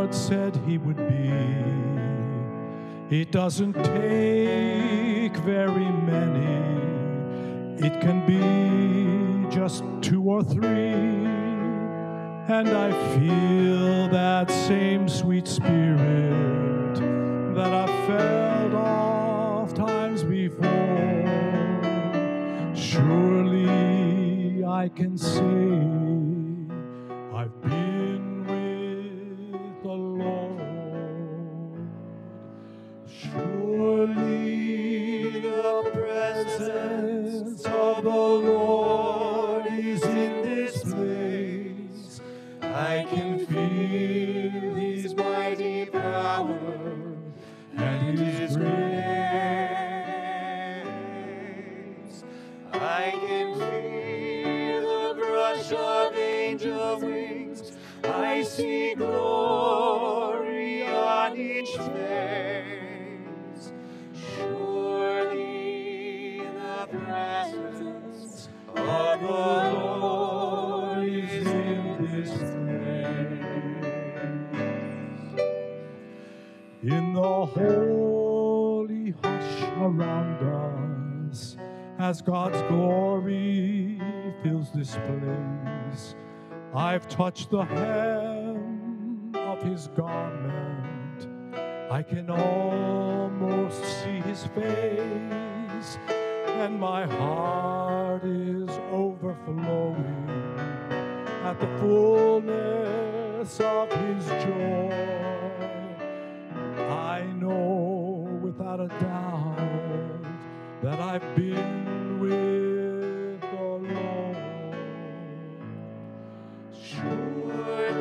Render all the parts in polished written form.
Lord said he would be. It doesn't take very many. It can be just 2 or 3. And I feel that same sweet spirit that I've felt oft times before. Surely I can say I've been with the Lord. Surely the presence of the Lord is in this place. I can feel His mighty power and His grace. I can feel the brush of angel wings. I see glory on each face. Surely the presence of the Lord is in this place. In the holy hush around us, as God's glory fills this place, I've touched the hem of His garment. I can almost see His face, and my heart is overflowing at the fullness of His joy. I know without a doubt that I've been with the Lord. Surely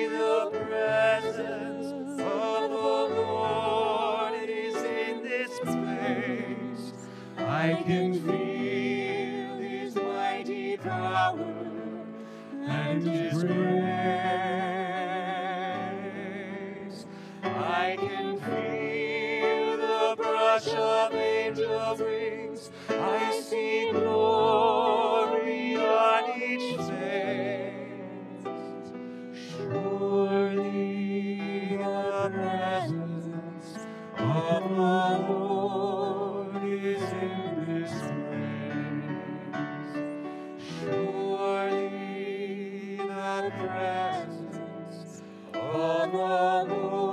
the presence of the Lord is in this place. I can feel His mighty power and His grace. I can feel the brush of angel wings. I see glory on each face. Surely the presence of the Lord is in this place. Surely the presence of the Lord